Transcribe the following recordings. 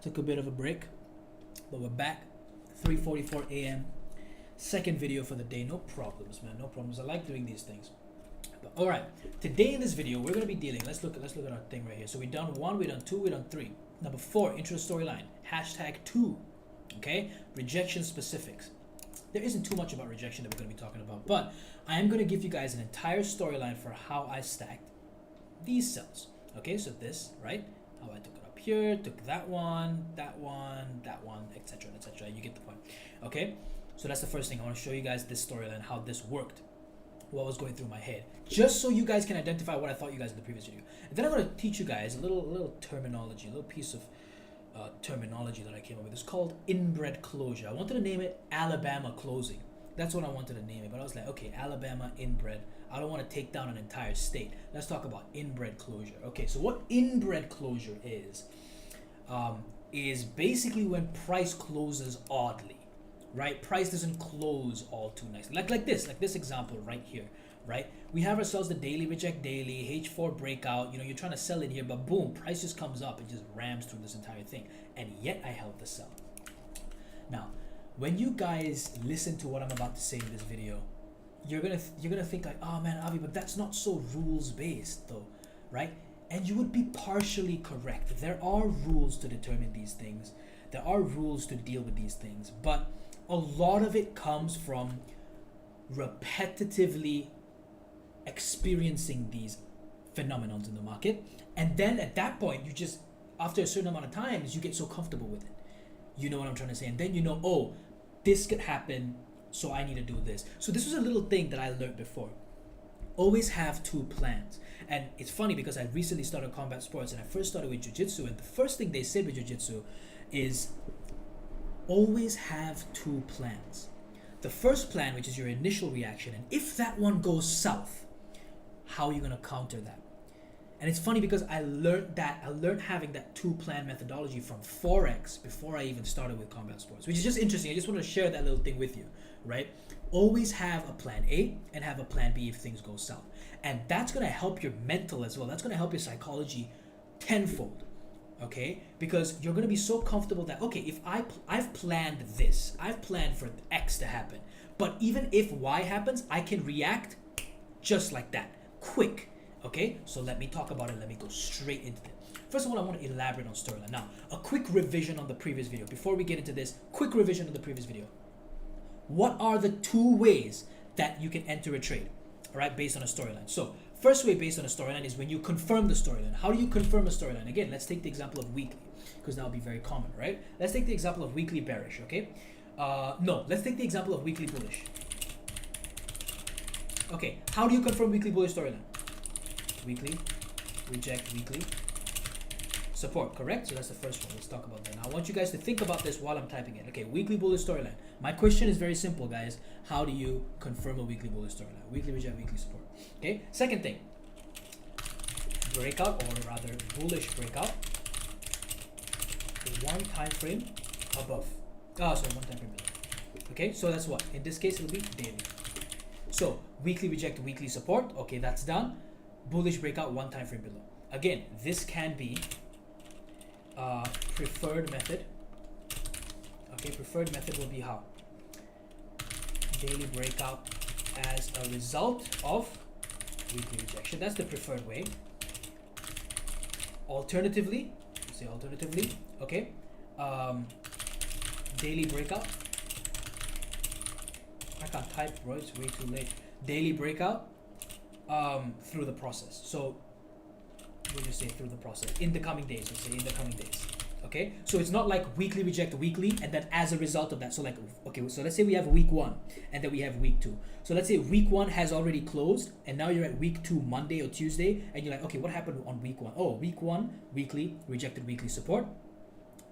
Took a bit of a break, but we're back. 3:44 a.m. Second video for the day. No problems, man. No problems. I like doing these things. But all right. Today in this video, we're gonna be dealing. Let's look at our thing right here. So we've done 1, we've done 2, we've done 3. Number 4, intro storyline. #2. Okay. Rejection specifics. There isn't too much about rejection that we're gonna be talking about, but I am gonna give you guys an entire storyline for how I stacked these cells. Okay. So this, right? How I took it up here, took that one, etc., etc. You get the point. Okay. So that's the first thing. I want to show you guys this storyline, how this worked, what was going through my head, just so you guys can identify what I thought you guys in the previous video. And then I'm going to teach you guys a little terminology, a little piece of terminology that I came up with. It's called inbred closure. I wanted to name it Alabama closing. That's what I wanted to name it. But I was like, okay, Alabama inbred. I don't want to take down an entire state. Let's talk about inbred closure. Okay, so what inbred closure is basically when price closes oddly. Right, price doesn't close all too nicely. Like this example right here, right? We have ourselves the daily reject daily, H4 breakout. You know, you're trying to sell in here, but boom, price just comes up and just rams through this entire thing. And yet I held the sell. Now, when you guys listen to what I'm about to say in this video, you're gonna think like, oh man, Avi, but that's not so rules based though, right? And you would be partially correct. There are rules to determine these things. There are rules to deal with these things, but a lot of it comes from repetitively experiencing these phenomenons in the market. And then at that point, you just, after a certain amount of times, you get so comfortable with it. You know what I'm trying to say? And then you know, oh, this could happen, so I need to do this. So this was a little thing that I learned before. Always have 2 plans. And it's funny because I recently started combat sports and I first started with jiu-jitsu, and the first thing they said with jiu-jitsu is always have 2 plans. The first plan, which is your initial reaction, and if that one goes south, how are you going to counter that? And it's funny because I learned having that 2-plan methodology from Forex before I even started with combat sports, which is just interesting. I just wanted to share that little thing with you, right? Always have a plan A and have a plan B if things go south. And that's going to help your mental as well. That's going to help your psychology tenfold. Okay, because you're going to be so comfortable that, okay, if I've planned this, I've planned for X to happen, but even if Y happens, I can react just like that, quick. Okay, so let me talk about it. Let me go straight into it. First of all, I want to elaborate on storyline. Now, a quick revision on the previous video. Before we get into this, quick revision on the previous video. What are the 2 ways that you can enter a trade, all right, based on a storyline? So first way based on a storyline is when you confirm the storyline. How do you confirm a storyline? Again, let's take the example of weekly, because that will be very common, right? Let's take the example of weekly bearish, okay? No, let's take the example of weekly bullish. Okay, how do you confirm weekly bullish storyline? Weekly, reject weekly, support, correct? So that's the first one. Let's talk about that. Now, I want you guys to think about this while I'm typing it. Okay, weekly bullish storyline. My question is very simple, guys. How do you confirm a weekly bullish storyline? Weekly reject, weekly support. Okay, second thing, breakout, or rather bullish breakout, 1 time frame above. Oh, sorry, 1 time frame below. Okay, so that's what? In this case, it'll be daily. So weekly reject, weekly support. Okay, that's done. Bullish breakout, 1 time frame below. Again, this can be preferred method. Okay, preferred method will be how? Daily breakout as a result of weekly rejection. That's the preferred way. Alternatively, okay, daily breakout. I can't type, bro, it's way too late. Daily breakout through the process. So we'll just say through the process in the coming days. Let's say in the coming days. Okay, so it's not like weekly reject weekly and then as a result of that, so like, okay, so let's say we have week 1 and then we have week 2. So let's say week 1 has already closed and now you're at week 2 Monday or Tuesday and you're like, okay, what happened on week 1? Oh, week 1 weekly rejected weekly support.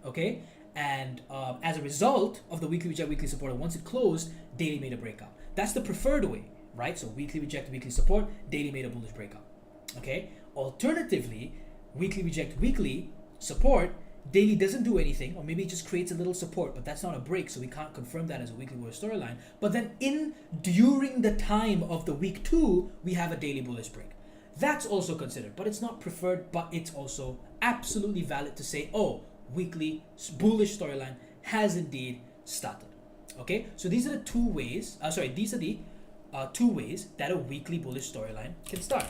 Okay, and as a result of the weekly reject weekly support, and once it closed, daily made a breakout. That's the preferred way, right? So weekly reject weekly support, daily made a bullish breakout. Okay, alternatively, weekly reject weekly support, daily doesn't do anything, or maybe it just creates a little support, but that's not a break, so we can't confirm that as a weekly bullish storyline. But then during the time of the week 2, we have a daily bullish break. That's also considered, but it's not preferred, but it's also absolutely valid to say, oh, weekly bullish storyline has indeed started. Okay, so these are the two ways. These are the two ways that a weekly bullish storyline can start.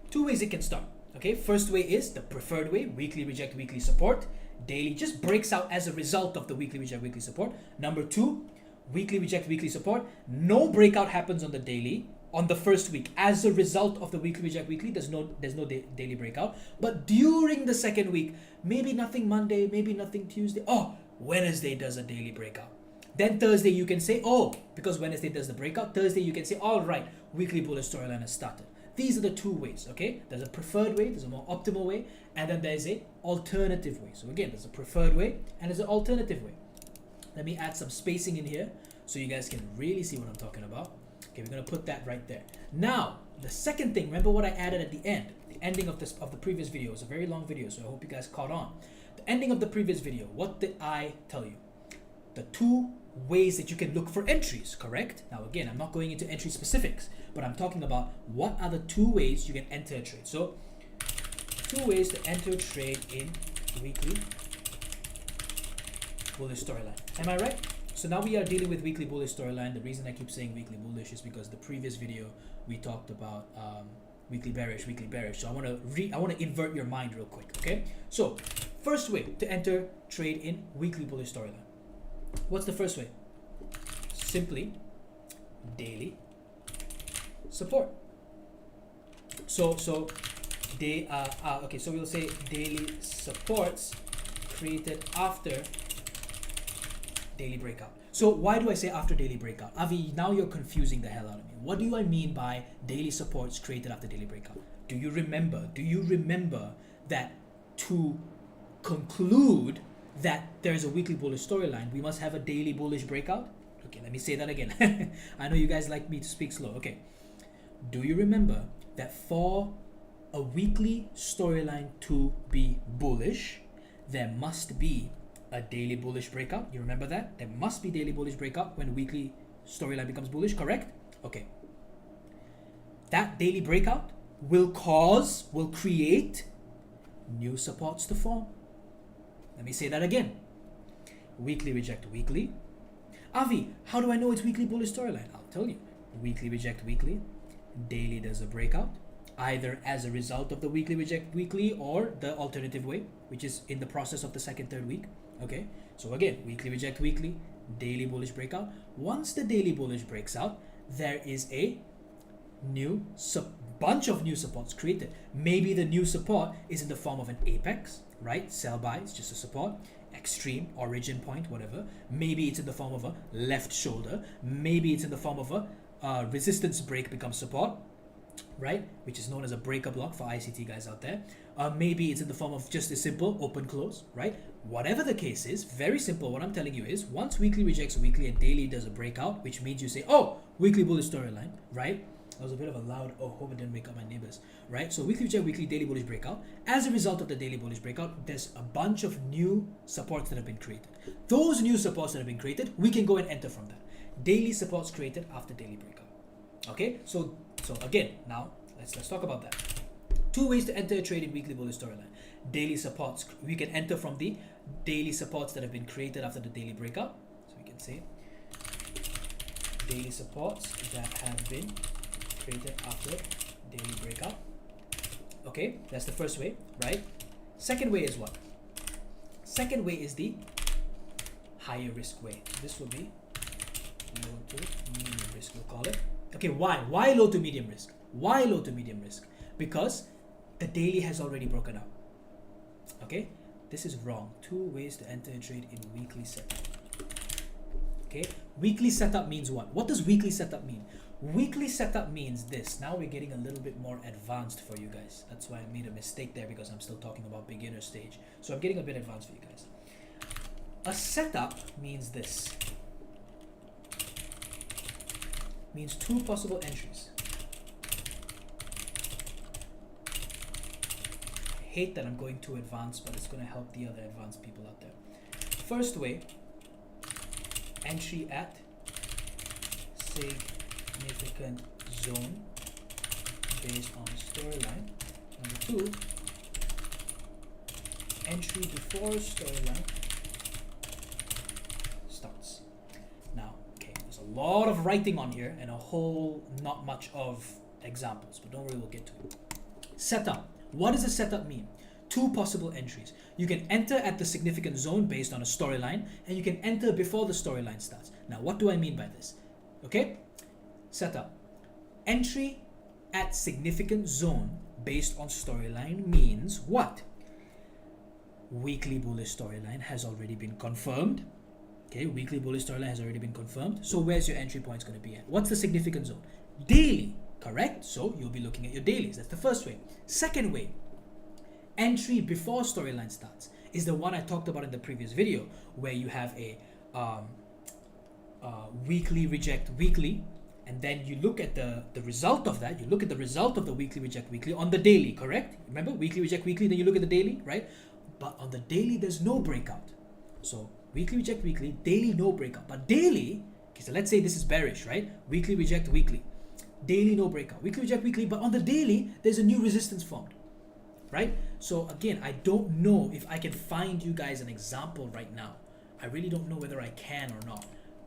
Two ways it can start. Okay, first way is the preferred way, weekly reject, weekly support. Daily just breaks out as a result of the weekly reject, weekly support. Number two, weekly reject, weekly support. No breakout happens on the daily on the first week as a result of the weekly reject, weekly. There's no daily breakout. But during the second week, maybe nothing Monday, maybe nothing Tuesday. Oh, Wednesday does a daily breakout. Then Thursday you can say, oh, because Wednesday does the breakout. Thursday you can say, all right, weekly bullish storyline has started. These are the two ways, okay? There's a preferred way, there's a more optimal way, and then there's a alternative way. So again, there's a preferred way and there's an alternative way. Let me add some spacing in here so you guys can really see what I'm talking about. Okay, we're gonna put that right there. Now, the second thing, remember what I added at the ending of the previous video. It was a very long video, so I hope you guys caught on. The ending of the previous video, what did I tell you? The two ways that you can look for entries, correct? Now again, I'm not going into entry specifics, but I'm talking about what are the two ways you can enter a trade. So, two ways to enter a trade in weekly bullish storyline. Am I right? So now we are dealing with weekly bullish storyline. The reason I keep saying weekly bullish is because the previous video we talked about weekly bearish, weekly bearish. So I want to invert your mind real quick, okay? So, first way to enter trade in weekly bullish storyline. What's the first way? Simply daily support. So we'll say daily supports created after daily breakout. So why do I say after daily breakout? Avi, now you're confusing the hell out of me. What do I mean by daily supports created after daily breakout? Do you remember that to conclude that there's a weekly bullish storyline, we must have a daily bullish breakout? Okay, let me say that again. I know you guys like me to speak slow. Okay. Do you remember that for a weekly storyline to be bullish, there must be a daily bullish breakout? You remember that? There must be daily bullish breakout when weekly storyline becomes bullish, correct? Okay. That daily breakout will create new supports to form. Let me say that again. Weekly reject weekly. Avi, how do I know it's weekly bullish storyline? I'll tell you. Weekly reject weekly. Daily does a breakout, either as a result of the weekly reject weekly or the alternative way, which is in the process of the second, third week. Okay, so again, weekly reject weekly, daily bullish breakout. Once the daily bullish breaks out, there is a bunch of new supports created. Maybe the new support is in the form of an apex, right? Sell by, it's just a support. Extreme, origin point, whatever. Maybe it's in the form of a left shoulder. Maybe it's in the form of a resistance break becomes support, right? Which is known as a breaker block for ICT guys out there. Maybe it's in the form of just a simple open close, right? Whatever the case is, very simple. What I'm telling you is once weekly rejects weekly and daily does a breakout, which means you say, oh, weekly bullish storyline, right? That was a bit of a loud, hope it didn't wake up my neighbors, right? So weekly reject weekly, daily bullish breakout. As a result of the daily bullish breakout, there's a bunch of new supports that have been created. Those new supports that have been created, we can go and enter from that. Daily supports created after daily breakout. Okay, so again, now let's talk about that. Two ways to enter a trade in weekly bullish storyline. Daily supports, we can enter from the daily supports that have been created after the daily breakout. So we can say daily supports that have been created after daily breakout. Okay, that's the first way, right? Second way is what? Second way is the higher risk way. This will be low to medium risk, we'll call it. Okay, why? Why low to medium risk? Why low to medium risk? Because the daily has already broken out. Okay, this is wrong. Two ways to enter a trade in weekly setup. Okay, weekly setup means what? What does weekly setup mean? Weekly setup means this. Now we're getting a little bit more advanced for you guys. That's why I made a mistake there because I'm still talking about beginner stage. So I'm getting a bit advanced for you guys. A setup means this. Means two possible entries. I hate that I'm going too advanced, but it's going to help the other advanced people out there. First way, entry at significant zone based on storyline. Number two, entry before storyline starts. Now, okay, there's a lot of writing on here and a whole not much of examples, but don't worry, we'll get to it. Setup. What does a setup mean? Two possible entries. You can enter at the significant zone based on a storyline, and you can enter before the storyline starts. Now, what do I mean by this? Okay, setup. Entry at significant zone based on storyline means what? Weekly bullish storyline has already been confirmed. Okay, weekly bullish storyline has already been confirmed. So where's your entry points going to be at? What's the significant zone? Daily, correct? So you'll be looking at your dailies. That's the first way. Second way, entry before storyline starts is the one I talked about in the previous video, where you have a weekly reject weekly, and then you look at the result of that. You look at the result of the weekly reject weekly on the daily, correct? Remember, weekly reject weekly, then you look at the daily, right? But on the daily, there's no breakout. So weekly reject weekly, daily no breakout. But daily, okay, so let's say this is bearish, right? Weekly reject weekly, daily no breakout. Weekly reject weekly, but on the daily, there's a new resistance formed, right? So again, I don't know if I can find you guys an example right now. I really don't know whether I can or not,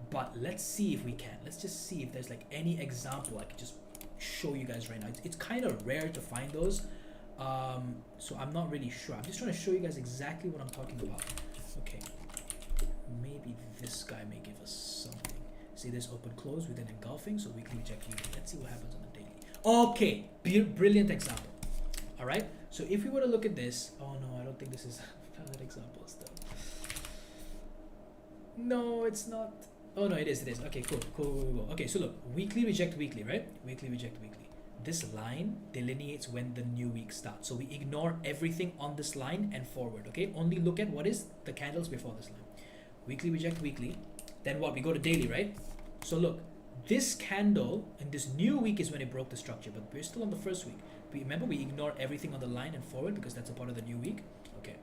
but let's see if we can. Let's just see if there's like any example I could just show you guys right now. It's kind of rare to find those, so I'm not really sure. I'm just trying to show you guys exactly what I'm talking about. Okay, maybe this guy may give us something. See, there's open close within engulfing, so weekly reject weekly. Let's see what happens on the daily. Okay, brilliant example. All right, so if we were to look at this, oh no, I don't think this is a valid example still. No, it's not. Oh no, it is. Okay, cool. Okay, so look, weekly reject weekly, right? Weekly reject weekly. This line delineates when the new week starts. So we ignore everything on this line and forward, okay? Only look at what is the candles before this line. Weekly reject weekly. Then what? We go to daily, right? So look, this candle and this new week is when it broke the structure, but we're still on the first week. Remember, we ignore everything on the line and forward because that's a part of the new week. Okay.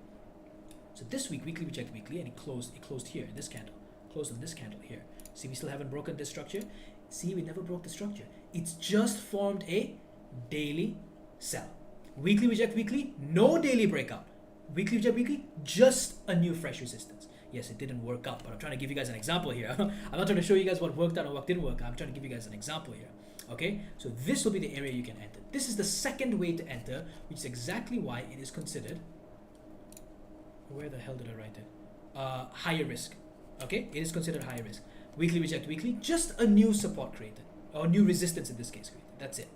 So this week, weekly reject weekly, and it closed here, this candle. Closed on this candle here. See, we still haven't broken this structure. See, we never broke the structure. It's just formed a daily sell. Weekly reject weekly, no daily breakout. Weekly reject weekly, just a new fresh resistance. Yes, it didn't work out, but I'm trying to give you guys an example here. I'm not trying to show you guys what worked out or what didn't work out. I'm trying to give you guys an example here. Okay, so this will be the area you can enter. This is the second way to enter, which is exactly why it is considered, where the hell did I write it? Higher risk. Okay, it is considered higher risk. Weekly reject weekly, just a new support created, or new resistance in this case created. That's it.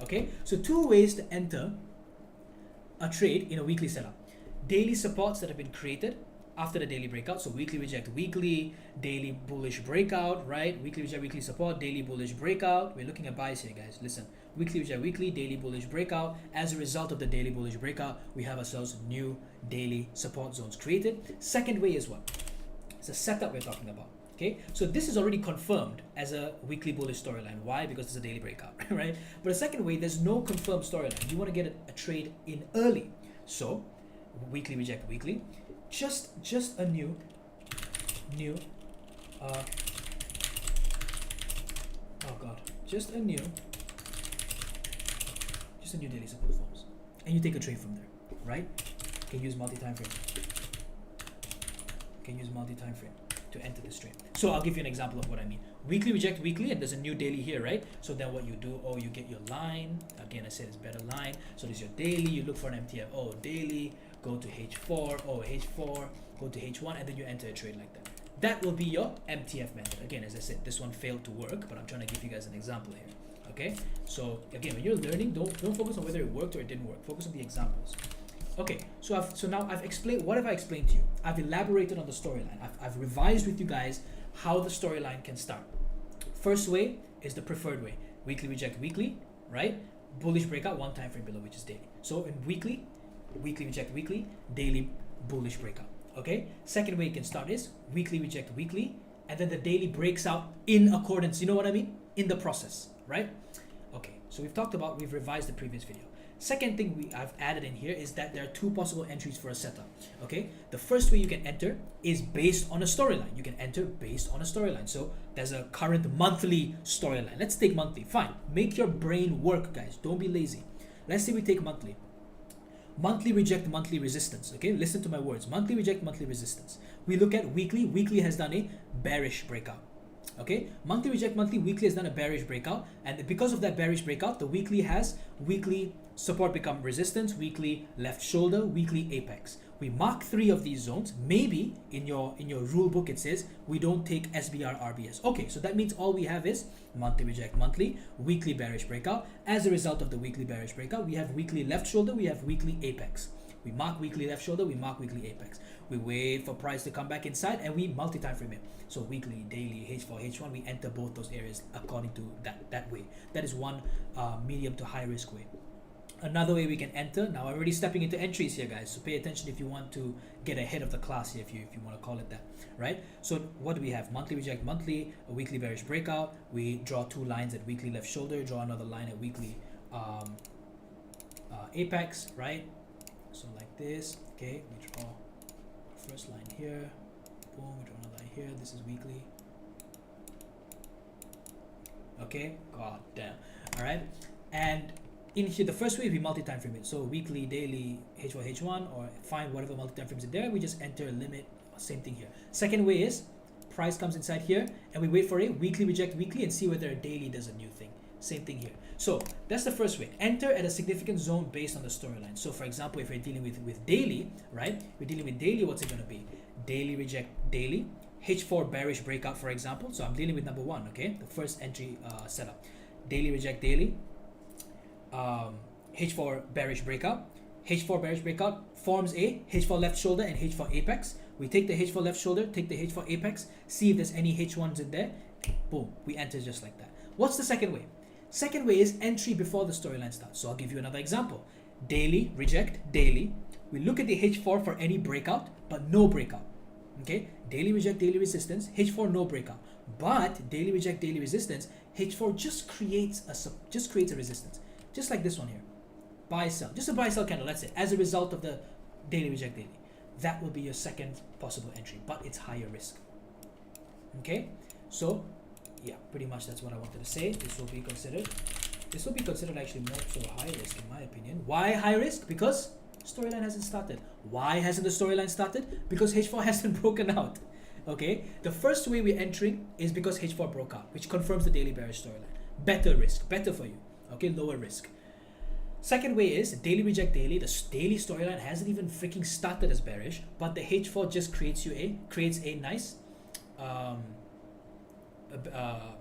Okay, so two ways to enter a trade in a weekly setup. Daily supports that have been created after the daily breakout. So weekly reject weekly, daily bullish breakout, right? Weekly reject weekly support, daily bullish breakout. We're looking at buys here, guys. Listen, weekly reject weekly, daily bullish breakout. As a result of the daily bullish breakout, we have ourselves new daily support zones created. Second way is what? It's a setup we're talking about. Okay, so this is already confirmed as a weekly bullish storyline. Why? Because it's a daily breakout, right? But the second way, there's no confirmed storyline. You want to get a trade in early. So weekly reject weekly, just a new oh god, just a new daily support forms, and you take a trade from there, right? You can use multi-time frame. To enter this trade. So I'll give you an example of what I mean. Weekly reject weekly, and there's a new daily here, right? So then what you do, you get your line. Again, I said it's better line. So there's your daily, you look for an MTF. Daily, go to H4, H4, go to H1, and then you enter a trade like that. That will be your MTF method. Again, as I said, this one failed to work, but I'm trying to give you guys an example here. Okay? So again, when you're learning, don't focus on whether it worked or it didn't work. Focus on the examples. Okay, so now I've explained, what have I explained to you? I've elaborated on the storyline. I've revised with you guys how the storyline can start. First way is the preferred way. Weekly reject weekly, right? Bullish breakout, one time frame below, which is daily. So in weekly reject weekly, daily bullish breakout. Okay? Second way you can start is weekly reject weekly, and then the daily breaks out in accordance, you know what I mean? In the process, right? Okay, so we've revised the previous video. Second thing I've added in here is that there are two possible entries for a setup. Okay, the first way you can enter is based on a storyline. You can enter based on a storyline. So there's a current monthly storyline. Let's take monthly. Fine. Make your brain work, guys. Don't be lazy. Let's say we take monthly. monthly reject, monthly resistance. Okay, listen to my words. Monthly reject, monthly resistance. We look at weekly. Weekly has done a bearish breakout. Okay, monthly reject, monthly, weekly has done a bearish breakout, and because of that bearish breakout, the weekly has weekly support become resistance, weekly left shoulder, weekly apex. We mark 3 of these zones. Maybe in your rule book it says we don't take SBR RBS. Okay, so that means all we have is monthly reject, monthly, weekly bearish breakout. As a result of the weekly bearish breakout, we have weekly left shoulder, we have weekly apex. We mark weekly left shoulder, we mark weekly apex. We wait for price to come back inside and we multi-time frame it. So weekly, daily, H4, H1, we enter both those areas according to that way. That is one medium to high risk way. Another way we can enter, now I'm already stepping into entries here, guys, so pay attention if you want to get ahead of the class here, if you want to call it that, right? So what do we have? Monthly reject, monthly, a weekly bearish breakout. We draw 2 lines at weekly left shoulder, draw another line at weekly apex, right? So like this, okay, we draw first line here, boom, we draw another line here, this is weekly. Okay, god damn. All right, and in here, the first way we multi-time frame it. So weekly, daily, H1, H1, or find whatever multi-time frames are there. We just enter a limit. Same thing here. Second way is price comes inside here, and we wait for a weekly reject weekly and see whether a daily does a new thing. Same thing here. So that's the first way. Enter at a significant zone based on the storyline. So for example, if we're dealing with daily, right? We're dealing with daily. What's it going to be? Daily reject daily. H4 bearish breakout, for example. So I'm dealing with number 1. Okay, the first entry setup. Daily reject daily. H4 bearish breakout. H4 bearish breakout forms a H4 left shoulder and H4 apex. We take the H4 left shoulder, take the H4 apex, see if there's any H1s in there. Boom, we enter just like that. What's the second way? Second way is entry before the storyline starts. So I'll give you another example. Daily reject daily. We look at the H4 for any breakout, but no breakout. Okay, daily reject daily resistance, H4 no breakout. But daily reject daily resistance, H4 just creates a resistance. Just like this one here, buy sell, just a buy sell candle, that's it, as a result of the daily reject daily. That will be your second possible entry, but it's higher risk. Okay, so yeah, pretty much that's what I wanted to say. This will be considered actually more so high risk in my opinion. Why high risk? Because storyline hasn't started. Why hasn't the storyline started? Because H4 hasn't broken out. Okay, the first way we're entering is because H4 broke out, which confirms the daily bearish storyline. Better risk, better for you. Okay, lower risk. Second way is daily reject daily. The daily storyline hasn't even freaking started as bearish, but the H4 just creates a nice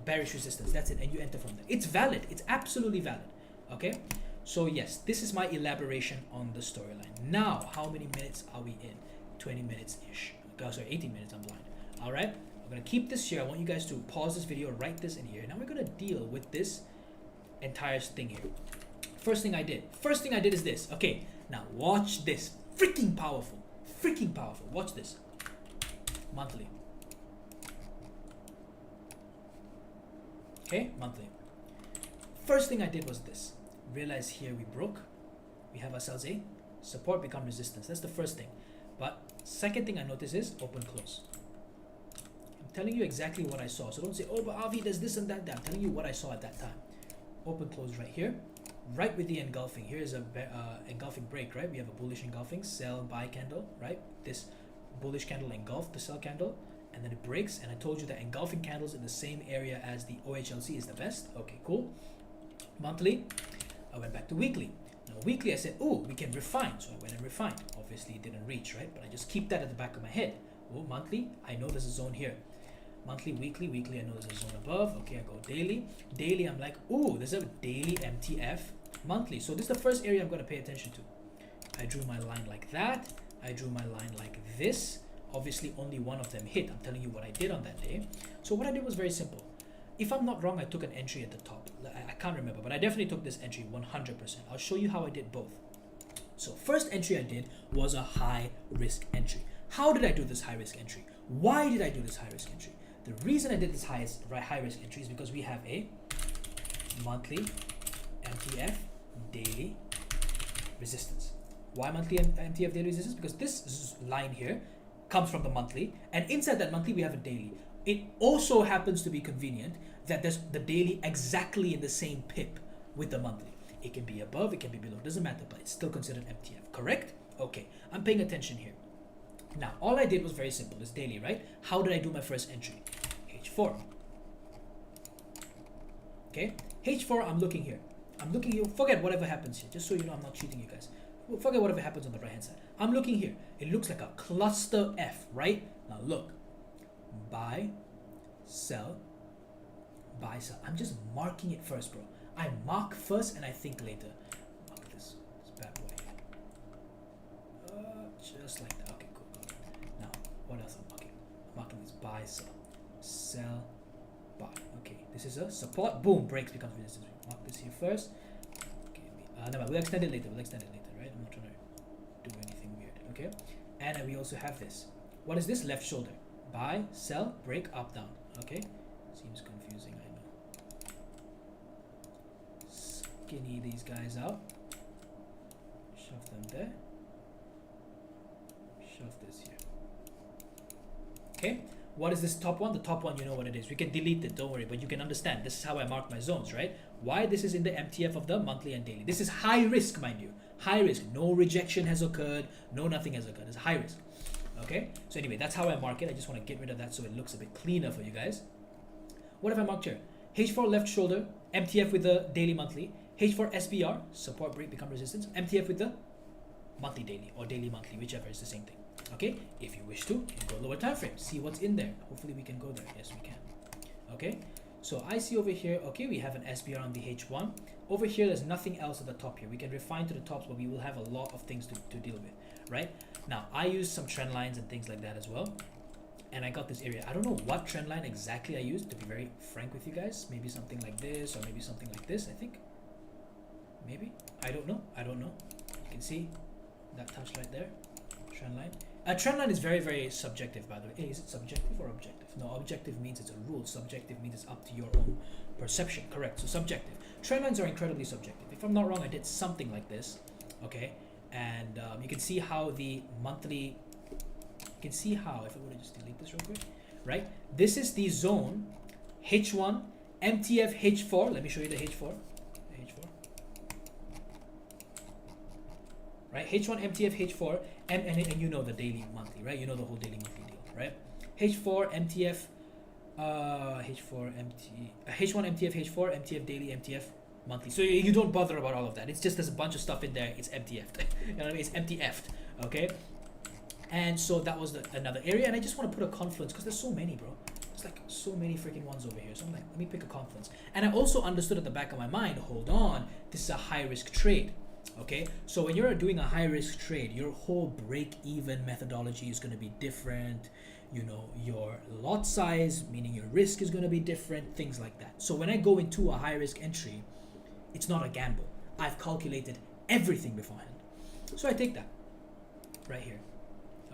bearish resistance. That's it, and you enter from there. It's valid. It's absolutely valid. Okay, so yes, this is my elaboration on the storyline. Now, how many minutes are we in? 20 minutes ish. Sorry, 18 minutes. I'm blind. All right, I'm gonna keep this here. I want you guys to pause this video, write this in here. Now we're gonna deal with this entire thing here. First thing I did is this. Okay, now watch this. Freaking powerful. Watch this. Monthly. Okay, monthly. First thing I did was this. Realize here we broke. We have ourselves a support become resistance. That's the first thing. But second thing I notice is open close. I'm telling you exactly what I saw. So don't say, oh, but Avi, there's this and that. I'm telling you what I saw at that time. Open close right here, right with the engulfing. Here is a engulfing break, right? We have a bullish engulfing sell buy candle, right? This bullish candle engulfed the sell candle, and then it breaks. And I told you that engulfing candles in the same area as the OHLC is the best. Okay, cool. Monthly, I went back to weekly. Now weekly, I said, oh, we can refine. So I went and refined. Obviously, it didn't reach, right? But I just keep that at the back of my head. Oh, monthly, I know there's a zone here. Monthly, weekly, I know there's a zone above. Okay, I go daily. Daily, I'm like, ooh, there's a daily MTF. Monthly, so this is the first area I'm going to pay attention to. I drew my line like that. I drew my line like this. Obviously, only one of them hit. I'm telling you what I did on that day. So what I did was very simple. If I'm not wrong, I took an entry at the top. I can't remember, but I definitely took this entry 100%. I'll show you how I did both. So first entry I did was a high risk entry. How did I do this high risk entry? Why did I do this high risk entry? The reason I did this high risk entry is because we have a monthly MTF daily resistance. Why monthly MTF daily resistance? Because this line here comes from the monthly, and inside that monthly we have a daily. It also happens to be convenient that there's the daily exactly in the same pip with the monthly. It can be above, it can be below, doesn't matter, but it's still considered MTF, correct? Okay, I'm paying attention here. Now, all I did was very simple. It's daily, right? How did I do my first entry? H4. Okay, H4, I'm looking here. I'm looking here. Forget whatever happens here, just so you know I'm not cheating you guys. Forget whatever happens on the right hand side. I'm looking here. It looks like a cluster F, right? Now look. Buy, sell, buy, sell. I'm just marking it first, bro. I mark first and I think later. Mark this bad boy. Just like that. Okay, cool. Now, what else I'm marking? I'm marking this buy, sell, buy. Okay, this is a support. Boom, breaks becomes resistance. Mark this here first. Okay, no, we'll extend it later. Right? I'm not trying to do anything weird. Okay, and we also have this. What is this? Left shoulder. Buy, sell, break, up, down. Okay, seems confusing, I know. Skinny these guys out. Shove them there. Shove this here. Okay, what is this top one? The top one, you know what it is. We can delete it, don't worry, but you can understand. This is how I mark my zones, right? Why this is in the MTF of the monthly and daily. This is high risk, mind you. High risk. No rejection has occurred. No nothing has occurred. It's high risk. Okay, so anyway, that's how I mark it. I just want to get rid of that so it looks a bit cleaner for you guys. What have I marked here? H4 left shoulder, MTF with the daily monthly. H4 SBR, support break become resistance. MTF with the monthly daily or daily monthly, whichever is the same thing. Okay, if you wish to, you can go lower time frame, see what's in there. Hopefully we can go there. Yes, we can. Okay, so I see over here, okay, we have an SBR on the H1. Over here, there's nothing else at the top here. We can refine to the tops, but we will have a lot of things to deal with, right? Now, I use some trend lines and things like that as well. And I got this area. I don't know what trend line exactly I used, to be very frank with you guys. Maybe something like this, or maybe something like this, I think. Maybe. I don't know. You can see that touch right there. Trend line. A trend line is very, very subjective, by the way. Hey, is it subjective or objective? No, objective means it's a rule. Subjective means it's up to your own perception. Correct. So subjective. Trend lines are incredibly subjective. If I'm not wrong, I did something like this. Okay. And you can see how the monthly, you can see how, if I were to just delete this real quick, right? This is the zone H1, MTF H4. Let me show you the H4. Right? H1, MTF, H4, and you know the daily monthly, right? You know the whole daily monthly deal, right? H4, MTF, H1, MTF, H4, MTF daily, MTF monthly. So you don't bother about all of that. It's just there's a bunch of stuff in there. It's MTF'd. You know what I mean? It's MTF'd, okay? And so that was another area. And I just want to put a confluence because there's so many, bro. There's like so many freaking ones over here. So I'm like, let me pick a confluence. And I also understood at the back of my mind, hold on, this is a high risk trade. Okay, so when you're doing a high risk trade, your whole break-even methodology is going to be different. You know, your lot size, meaning your risk, is going to be different, things like that. So when I go into a high risk entry, it's not a gamble. I've calculated everything beforehand. So I take that right here.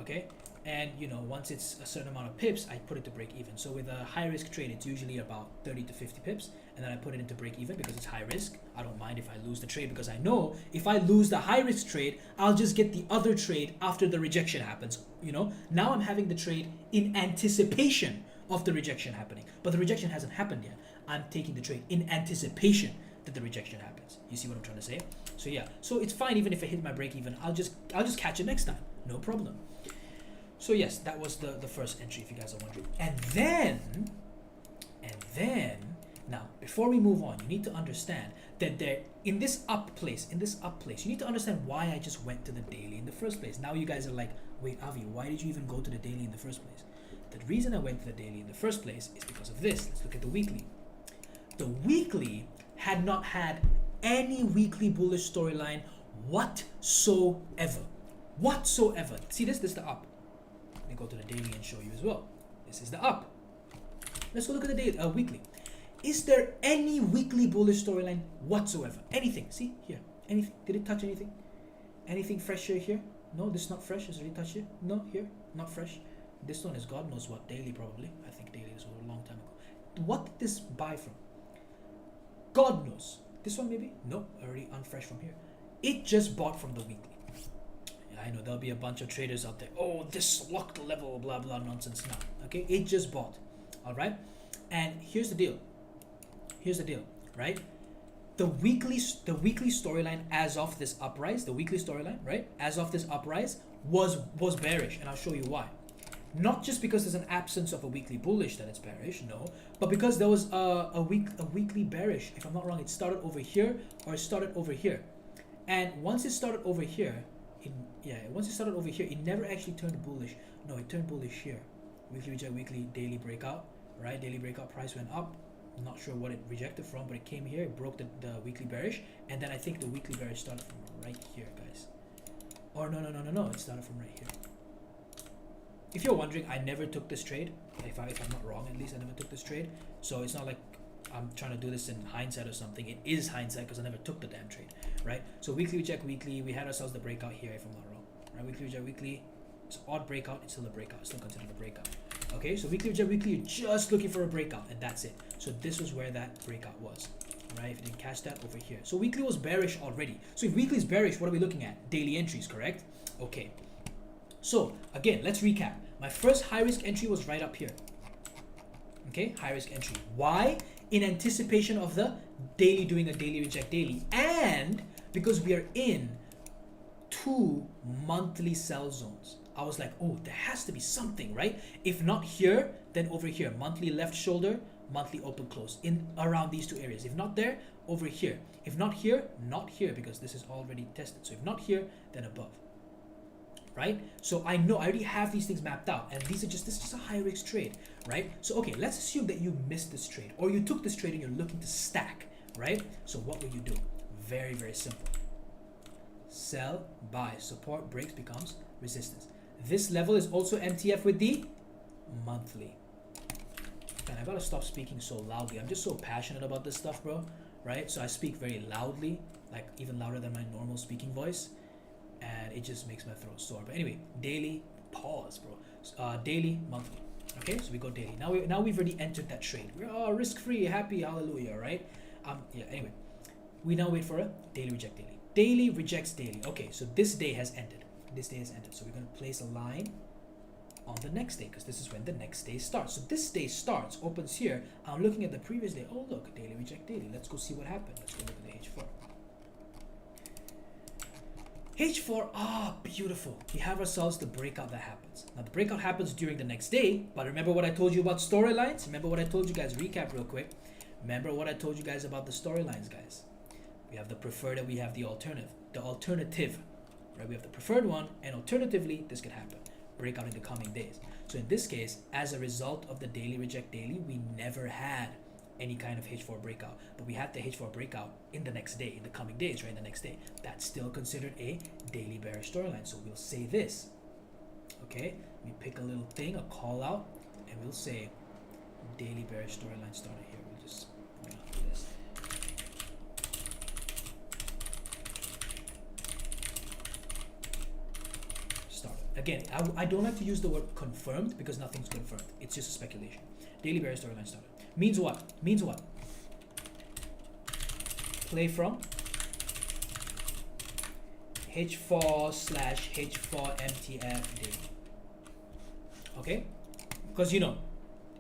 Okay, and you know, once it's a certain amount of pips, I put it to break even. So with a high risk trade, it's usually about 30 to 50 pips, and then I put it into break even because it's high risk. I don't mind if I lose the trade because I know if I lose the high risk trade, I'll just get the other trade after the rejection happens. You know, now I'm having the trade in anticipation of the rejection happening, but the rejection hasn't happened yet. I'm taking the trade in anticipation that the rejection happens. You see what I'm trying to say? So yeah, so it's fine even if I hit my break even. I'll just catch it next time, no problem. So yes, that was the first entry, if you guys are wondering. And then, now, before we move on, you need to understand that in this up place, you need to understand why I just went to the daily in the first place. Now you guys are like, wait, Avi, why did you even go to the daily in the first place? The reason I went to the daily in the first place is because of this. Let's look at the weekly. The weekly had not had any weekly bullish storyline whatsoever. See this is the up. Let me go to the daily and show you as well. This is the up. Let's go look at the daily, weekly. Is there any weekly bullish storyline whatsoever? Anything? See here. Anything? Did it touch anything? Anything fresher here? No, this is not fresh. Has it really touched it? No, here, not fresh. This one is God knows what, daily probably. I think daily is a long time ago. What did this buy from? God knows. This one maybe? No, already unfresh from here. It just bought from the weekly. I know there'll be a bunch of traders out there. Oh, this locked level, blah, blah, nonsense. No, okay? It just bought, all right? And here's the deal, right? the weekly storyline as of this uprise, the weekly storyline, right? As of this uprise was bearish, and I'll show you why. Not just because there's an absence of a weekly bullish that it's bearish, no, but because there was a weekly bearish. If I'm not wrong, it started over here or it started over here, and once it started over here, it never actually turned bullish. No, it turned bullish here. Weekly reject, weekly, daily breakout, right? Daily breakout, price went up. I'm not sure what it rejected from, but it came here, it broke the weekly bearish, and then I think the weekly bearish started from right here, guys. Or no, it started from right here. If you're wondering, I never took this trade. If I'm not wrong, at least I never took this trade. So it's not like I'm trying to do this in hindsight or something. It is hindsight because I never took the damn trade, right? So weekly reject, weekly, we had ourselves the breakout here, if I'm not wrong, right? Weekly reject, weekly, it's an odd breakout, it's still a breakout, it's still considered a breakout. Okay, so weekly reject, weekly, you're just looking for a breakout, and that's it. So this was where that breakout was, right? If you didn't catch that, over here. So weekly was bearish already. So if weekly is bearish, what are we looking at? Daily entries, correct? Okay. So again, let's recap. My first high risk entry was right up here. Okay, high risk entry. Why? In anticipation of the daily doing a daily reject daily, and because we are in 2 monthly sell zones. I was like, oh, there has to be something, right? If not here, then over here. Monthly left shoulder, monthly open close, in around these 2 areas. If not there, over here. If not here, not here, because this is already tested. So if not here, then above. Right? So I know I already have these things mapped out, and this is just a high risk trade, right? So okay, let's assume that you missed this trade, or you took this trade and you're looking to stack, right? So what will you do? Very, very simple. Sell, buy, support, breaks, becomes resistance. This level is also MTF with the monthly. Man, I gotta stop speaking so loudly. I'm just so passionate about this stuff, bro, right? So I speak very loudly, like even louder than my normal speaking voice, and it just makes my throat sore. But anyway, daily, pause, bro. Daily, monthly. Okay, so we go daily. Now we've already entered that trade. We're all risk-free, happy, hallelujah, right? Yeah. Anyway, we now wait for a daily reject daily. Daily rejects daily. Okay, so this day has ended. This day has ended. So we're gonna place a line on the next day, because this is when the next day starts. So this day starts, opens here. I'm looking at the previous day. Oh look, daily reject daily. Let's go see what happened. Let's go look at the H4. H4, beautiful. We have ourselves the breakout that happens. Now the breakout happens during the next day, but remember what I told you about storylines? Remember what I told you guys? Recap real quick. Remember what I told you guys about the storylines, guys? We have the preferred and we have the alternative. The alternative, right? We have the preferred one, and alternatively, this could happen. Breakout in the coming days. So in this case, as a result of the daily reject daily, we never had any kind of H4 breakout, but we had the H4 breakout in the next day, in the coming days, right? The next day. That's still considered a daily bearish storyline. So we'll say this, okay? We pick a little thing, a call out, and we'll say daily bearish storyline started here. We'll just point out this. Started. Again, I don't like to use the word confirmed because nothing's confirmed. It's just a speculation. Daily bearish storyline started. Means what? Means what? Play from H4/H4 MTF daily. Okay? Because you know,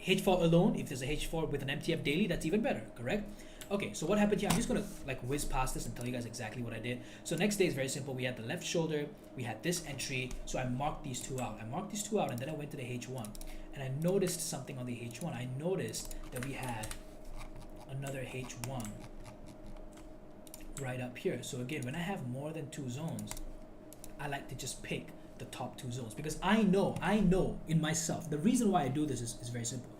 H4 alone, if there's a H4 with an MTF daily, that's even better, correct? Okay, so what happened here? I'm just gonna like whiz past this and tell you guys exactly what I did. So next day is very simple. We had the left shoulder, we had this entry, so I marked these 2 out. And then I went to the H1. And I noticed something on the H1. I noticed that we had another H1 right up here. So again, when I have more than 2 zones, I like to just pick the top 2 zones, because I know in myself, the reason why I do this is very simple.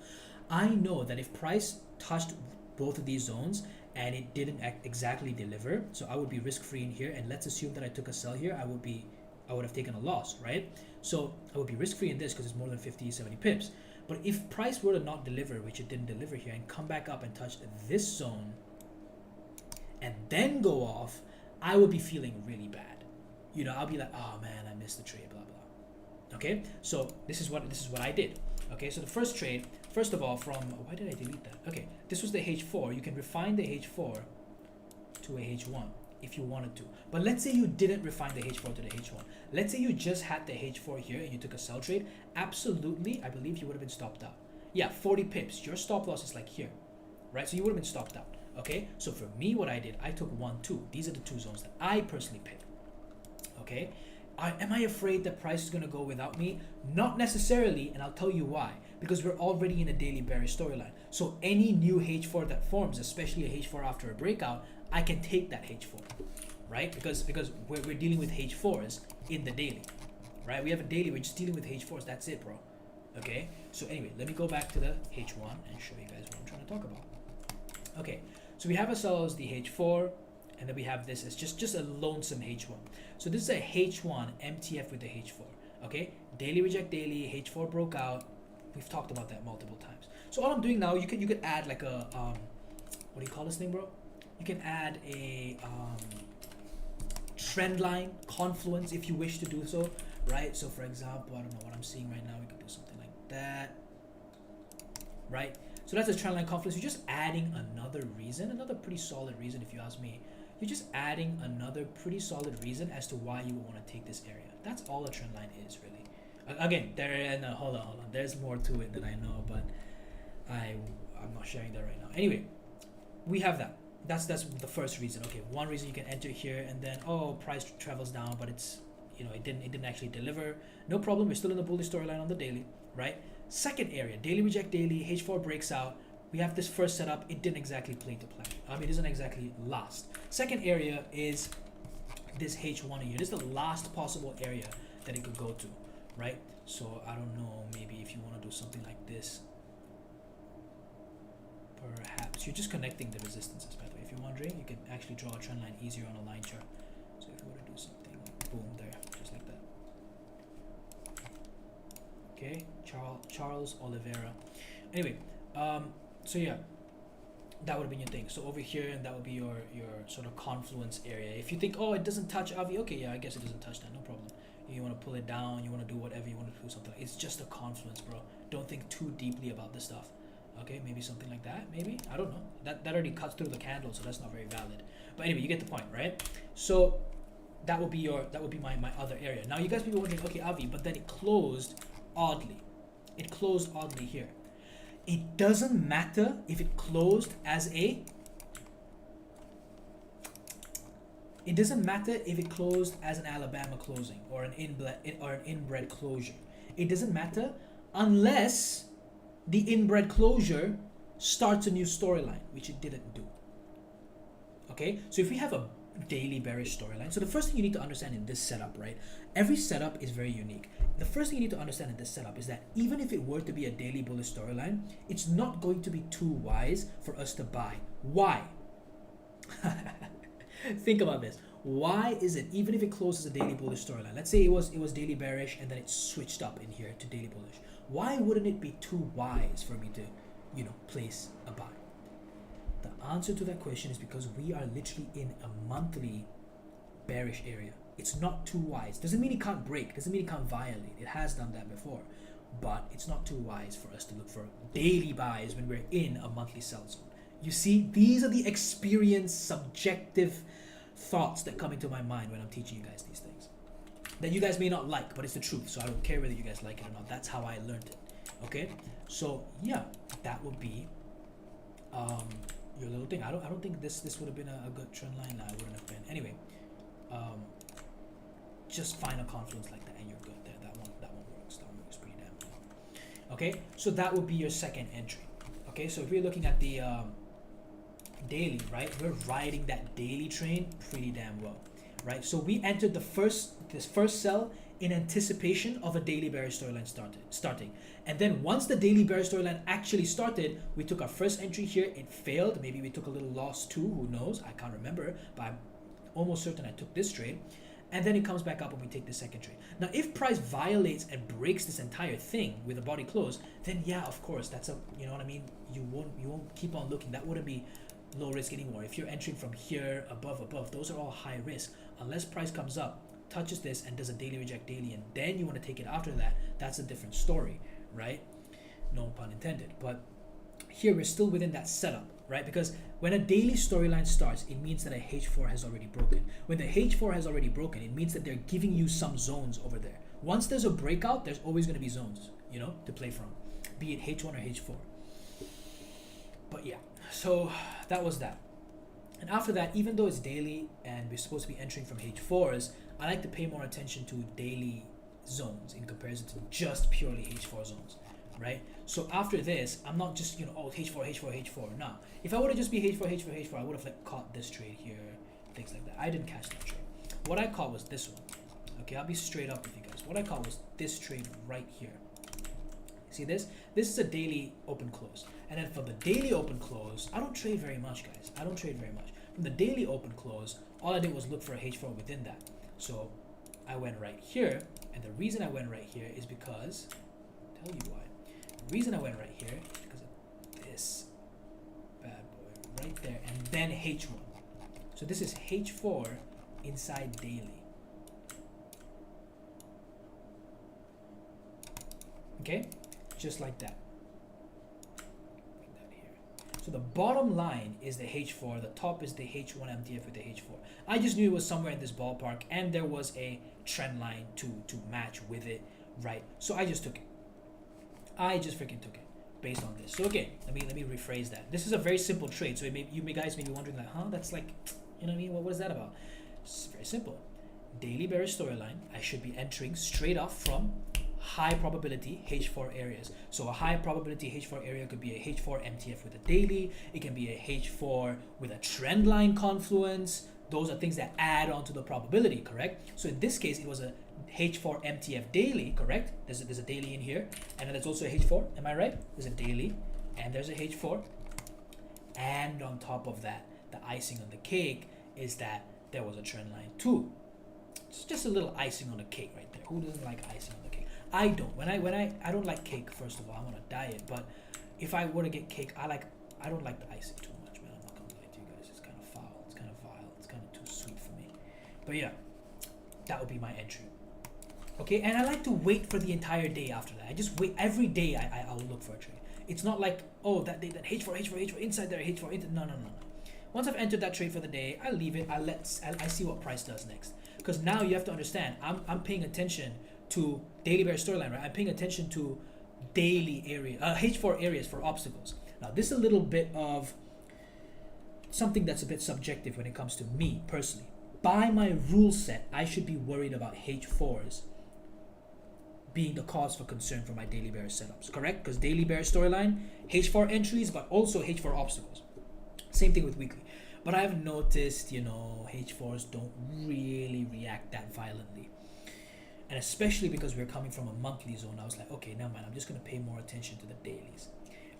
I know that if price touched both of these zones and it didn't exactly deliver, so I would be risk-free in here, and let's assume that I took a sell here, I would have taken a loss, right? So I would be risk-free in this because it's more than 50, 70 pips. But if price were to not deliver, which it didn't deliver here, and come back up and touch this zone and then go off, I would be feeling really bad. You know, I'll be like, oh man, I missed the trade, blah, blah. Okay, so this is what I did. Okay, so the first trade, first of all, why did I delete that? Okay, this was the H4. You can refine the H4 to a H1 if you wanted to. But let's say you didn't refine the H4 to the H1. Let's say you just had the H4 here and you took a sell trade. Absolutely, I believe you would have been stopped out. Yeah, 40 pips. Your stop loss is like here, right? So you would have been stopped out. Okay, so for me, what I did, I took 1, 2. These are the two zones that I personally picked. Okay, am I afraid that price is going to go without me? Not necessarily, and I'll tell you why. Because we're already in a daily bearish storyline. So any new H4 that forms, especially a H4 after a breakout, I can take that H4, right? Because we're dealing with H4s in the daily, right? We have a daily, we're just dealing with H4s. That's it, bro. Okay, so anyway, let me go back to the H1 and show you guys what I'm trying to talk about. Okay, so we have ourselves the H4, and then we have this as just a lonesome H1. So this is a H1 MTF with the H4. Okay, daily reject daily, H4 broke out. We've talked about that multiple times. So all I'm doing now, you could add like a what do you call this thing, bro? You can add a trend line confluence if you wish to do so, right? So for example, I don't know what I'm seeing right now. We could do something like that, right? So that's a trend line confluence. You're just adding another reason, another pretty solid reason if you ask me. You're just adding another pretty solid reason as to why you would want to take this area. That's all a trend line is, really. Again, hold on. There's more to it that I know, but I'm not sharing that right now. Anyway, we have that. That's the first reason. Okay, one reason you can enter here, and then price travels down, but it's it didn't actually deliver. No problem. We're still in the bullish storyline on the daily, right? Second area, daily reject daily, H4 breaks out. We have this first setup. It didn't exactly play to plan. It doesn't exactly last. Second area is this H1 here. This is the last possible area that it could go to, right? So I don't know, maybe if you want to do something like this, perhaps you're just connecting the resistances, by the way. If you're wondering, you can actually draw a trend line easier on a line chart. So if you were to do something like boom there, just like that. Okay, Charles Oliveira. Anyway, so yeah, that would have been your thing. So over here, and that would be your sort of confluence area. If you think, it doesn't touch Avi, okay, yeah, I guess it doesn't touch that, no problem. You want to pull it down, you want to do whatever you want to do, something. It's just a confluence, bro. Don't think too deeply about this stuff. Okay, maybe something like that, maybe, I don't know. That already cuts through the candle, so that's not very valid. But anyway, you get the point, right? So that would be my other area. Now you guys may be wondering, okay, Avi, but then it closed oddly. It closed oddly here. It doesn't matter if it closed as a It doesn't matter if it closed as an Alabama closing or an inbred closure. It doesn't matter unless the inbred closure starts a new storyline, which it didn't do. Okay, so if we have a daily bearish storyline, so the first thing you need to understand in this setup, right? Every setup is very unique. The first thing you need to understand in this setup is that even if it were to be a daily bullish storyline, it's not going to be too wise for us to buy. Why? Think about this. Why is it, even if it closes a daily bullish storyline, let's say it was daily bearish and then it switched up in here to daily bullish, why wouldn't it be too wise for me to, place a buy? The answer to that question is because we are literally in a monthly bearish area. It's not too wise. Doesn't mean it can't break, doesn't mean it can't violate. It has done that before, but it's not too wise for us to look for daily buys when we're in a monthly sell zone. You see, these are the experienced, subjective thoughts that come into my mind when I'm teaching you guys these things that you guys may not like, but it's the truth, so I don't care whether you guys like it or not. That's how I learned it. Okay, so yeah, that would be your little thing. I don't think this would have been a good trend line. No, it wouldn't have been. Anyway, just find a confluence like that and you're good there. That one works. That one works pretty damn well. Okay, so that would be your second entry. Okay, so if we're looking at the daily, right, we're riding that daily train pretty damn well, right? So we entered this first sell in anticipation of a daily bearish storyline starting, and then once the daily bearish storyline actually started, we took our first entry here. It failed. Maybe we took a little loss too, who knows, I can't remember, but I'm almost certain I took this trade. And then it comes back up and we take the second trade. Now if price violates and breaks this entire thing with a body close, then yeah, of course, that's a, you know what I mean, you won't keep on looking. That wouldn't be low risk anymore. If you're entering from here, above, those are all high risk. Unless price comes up, touches this and does a daily reject daily, and then you want to take it after that, that's a different story, right? No pun intended. But here we're still within that setup, right? Because when a daily storyline starts, it means that a H4 has already broken. When the H4 has already broken, it means that they're giving you some zones over there. Once there's a breakout, there's always going to be zones, to play from, be it H1 or H4. But yeah, so that was that. And after that, even though it's daily and we're supposed to be entering from H4s, I like to pay more attention to daily zones in comparison to just purely H4 zones, right? So after this, I'm not just, oh, H4, H4, H4. No. If I would have just be H4, H4, H4, I would have like caught this trade here, things like that. I didn't catch that trade. What I caught was this one. Okay, I'll be straight up with you guys. What I caught was this trade right here. See this? This is a daily open close. And then for the daily open close, I don't trade very much, guys. I don't trade very much. From the daily open close, all I did was look for a H4 within that. So I went right here. And the reason I went right here is because, I'll tell you why. The reason I went right here is because of this bad boy right there. And then H1. So this is H4 inside daily. Okay? Just like that. Bring that here. So the bottom line is the H4, the top is the H1 MTF with the H4. I just knew it was somewhere in this ballpark and there was a trend line to match with it, right? So I just took it. I just freaking took it based on this. So okay, let me rephrase that. This is a very simple trade. So you guys may be wondering like, huh? That's like, you know what I mean? What is that about? It's very simple. Daily bearish storyline. I should be entering straight off from high probability H4 areas. So a high probability H4 area could be a H4 MTF with a daily. It can be a H4 with a trend line confluence. Those are things that add on to the probability, correct? So in this case, it was a H4 MTF daily, correct? There's a daily in here, and then there's also a H4. Am I right? There's a daily, and there's a H4. And on top of that, the icing on the cake is that there was a trend line too. It's just a little icing on the cake right there. Who doesn't like icing on the cake? I don't. When I don't like cake. First of all, I'm on a diet. But if I were to get cake, I don't like the icing too much, man. I'm not gonna lie to you guys. It's kind of foul. It's kind of vile. It's kind of too sweet for me. But yeah, that would be my entry. Okay, and I like to wait for the entire day after that. I just wait every day. I'll look for a trade. It's not like, oh, that day, that H4 inside there, H4 into no. Once I've entered that trade for the day, I leave it. I see what price does next. Because now you have to understand, I'm paying attention to daily bearish storyline, right? I'm paying attention to daily area, H4 areas for obstacles. Now this is a little bit of something that's a bit subjective when it comes to me personally. By my rule set, I should be worried about H4s being the cause for concern for my daily bearish setups, correct? Because daily bearish storyline, H4 entries, but also H4 obstacles. Same thing with weekly. But I've noticed, H4s don't really react that violently. And especially because we're coming from a monthly zone, I was like, okay, never mind. I'm just going to pay more attention to the dailies,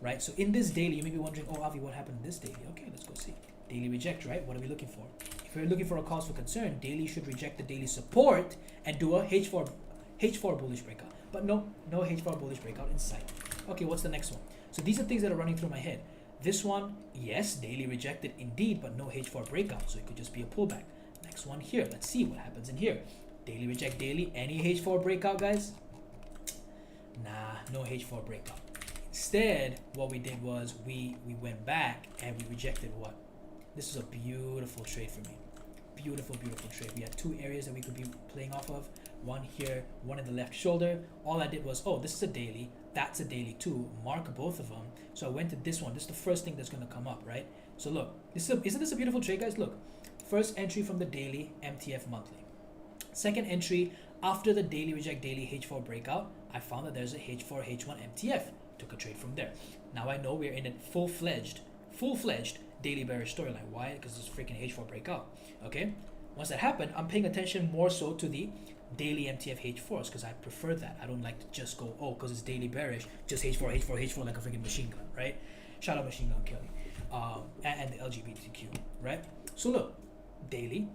right? So in this daily, you may be wondering, oh, Avi, what happened in this daily? Okay, let's go see. Daily reject, right? What are we looking for? If we're looking for a cause for concern, daily should reject the daily support and do a H4 bullish breakout. But no H4 bullish breakout in sight. Okay, what's the next one? So these are things that are running through my head. This one, yes, daily rejected indeed, but no H4 breakout, so it could just be a pullback. Next one here, let's see what happens in here. Daily reject daily, any H4 breakout, guys? Nah, no H4 breakout. Instead, what we did was we went back and we rejected what? This is a beautiful trade for me. Beautiful trade. We had two areas that we could be playing off of. One here, one in the left shoulder. All I did was, oh, this is a daily. That's a daily too. Mark both of them. So I went to this one. This is the first thing that's going to come up, right? So look, isn't this a beautiful trade, guys? Look, first entry from the daily, MTF monthly. Second entry, after the daily reject daily H4 breakout, I found that there's a H4 H1 MTF. Took a trade from there. Now I know we're in a full-fledged daily bearish storyline. Why? Because it's freaking H4 breakout. Okay? Once that happened, I'm paying attention more so to the daily MTF H4s because I prefer that. I don't like to just go, oh, because it's daily bearish, just H4 like a freaking machine gun, right? Shout out Machine Gun Kelly. And the LGBTQ, right? So look, daily.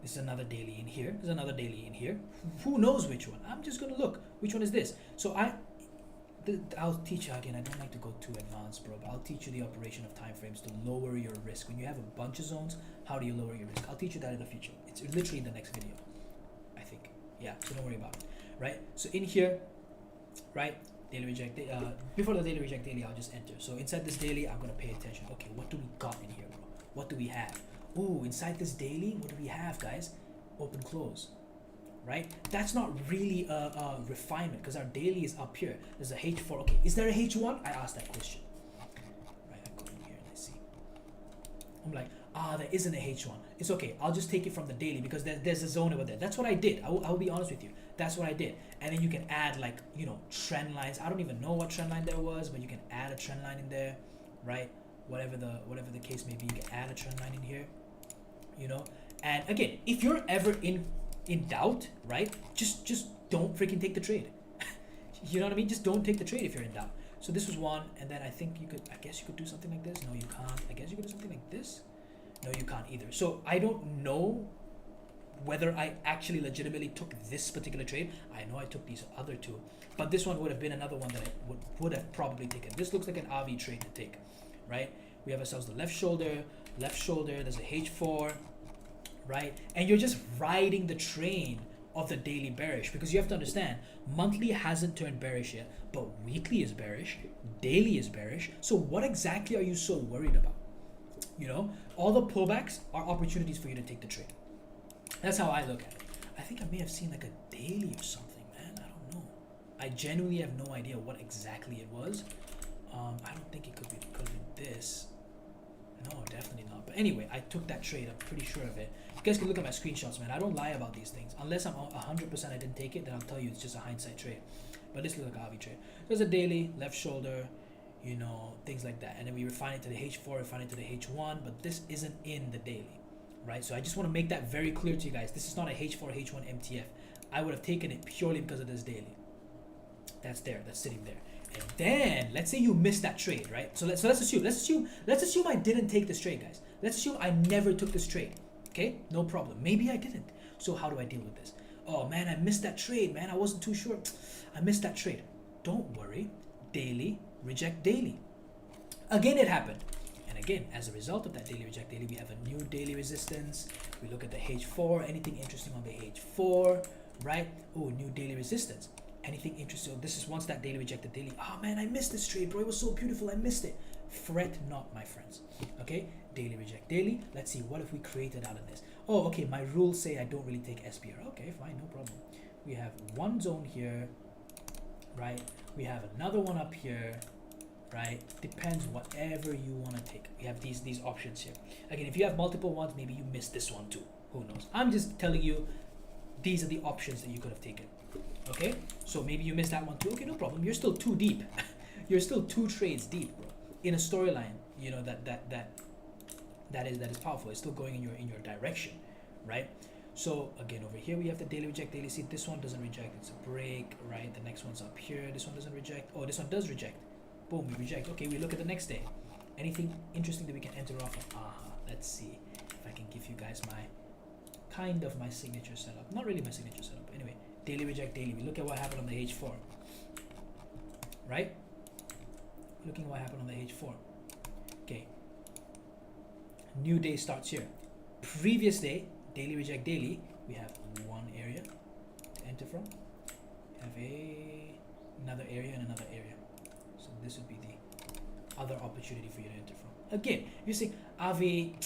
This is another daily in here. There's another daily in here. Who knows which one? I'm just going to look. Which one is this? So I'll teach you again. I don't like to go too advanced, bro, but I'll teach you the operation of time frames to lower your risk. When you have a bunch of zones, how do you lower your risk? I'll teach you that in the future. It's literally in the next video, I think. Yeah, so don't worry about it, right? So in here, right, daily reject, before the daily reject daily, I'll just enter. So inside this daily, I'm going to pay attention. Okay, what do we got in here, bro? What do we have? Ooh, inside this daily, what do we have, guys? Open, close. Right? That's not really a refinement because our daily is up here. There's a H4. Okay, is there a H1? I asked that question. Right, I go in here and I see. I'm like, there isn't a H1. It's okay. I'll just take it from the daily because there's a zone over there. That's what I did. I will be honest with you. That's what I did. And then you can add like, you know, trend lines. I don't even know what trend line there was, but you can add a trend line in there, right? Whatever the case may be, you can add a trend line in here, you know. And again, if you're ever in doubt, right? Just don't freaking take the trade. You know what I mean? Just don't take the trade if you're in doubt. So this was one, and then I guess you could do something like this. No, you can't. I guess you could do something like this. No, you can't either. So I don't know whether I actually legitimately took this particular trade. I know I took these other two, but this one would have been another one that I would have probably taken. This looks like an RV trade to take, right? We have ourselves the left shoulder, there's a H4, right? And you're just riding the train of the daily bearish, because you have to understand, monthly hasn't turned bearish yet, but weekly is bearish, daily is bearish. So what exactly are you so worried about? You know, all the pullbacks are opportunities for you to take the trade. That's how I look at it. I think I may have seen like a daily or something, man. I don't know. I genuinely have no idea what exactly it was. I don't think it could be because of this. No, definitely not. But anyway, I took that trade. I'm pretty sure of it. You guys can look at my screenshots, man. I don't lie about these things. Unless I'm 100% I didn't take it, then I'll tell you it's just a hindsight trade. But this looks like a RV trade. There's a daily, left shoulder, you know, things like that. And then we refine it to the H4, refine it to the H1, but this isn't in the daily, right? So I just want to make that very clear to you guys. This is not a H4, H1 MTF. I would have taken it purely because of this daily. That's there, that's sitting there. And then let's say you missed that trade, right? So let's assume I didn't take this trade, guys. Let's assume I never took this trade. Okay, no problem. Maybe I didn't. So how do I deal with this? Oh man, I missed that trade, man. I wasn't too sure. I missed that trade. Don't worry. Daily, reject daily. Again, it happened. And again, as a result of that daily reject daily, we have a new daily resistance. We look at the H4. Anything interesting on the H4, right? Oh, new daily resistance. Anything interesting? So this is once that daily rejected daily. Oh man, I missed this trade, bro. It was so beautiful. I missed it. Fret not, my friends. Okay, daily reject daily. Let's see, what if we created out of this? Oh, okay, my rules say I don't really take SPR. Okay, fine, no problem. We have one zone here, right? We have another one up here, right? Depends whatever you want to take. We have these options here. Again, if you have multiple ones, maybe you missed this one too. Who knows? I'm just telling you, these are the options that you could have taken. Okay, so maybe you missed that one too. Okay, no problem. You're still too deep. You're still 2 trades deep, bro. In a storyline, you know, that is powerful. It's still going in your direction, right? So again, over here we have the daily reject daily. See, this one doesn't reject. It's a break, right? The next one's up here. This one doesn't reject. Oh, this one does reject. Boom, we reject. Okay, we look at the next day. Anything interesting that we can enter off of? Let's see if I can give you guys my signature setup. Not really my signature setup. Anyway, daily reject daily. We look at what happened on the H4, right? Looking at what happened on the H4. Okay. New day starts here. Previous day, daily reject daily. We have one area to enter from. We have another area and another area. So this would be the other opportunity for you to enter from. Again, you see, Avi,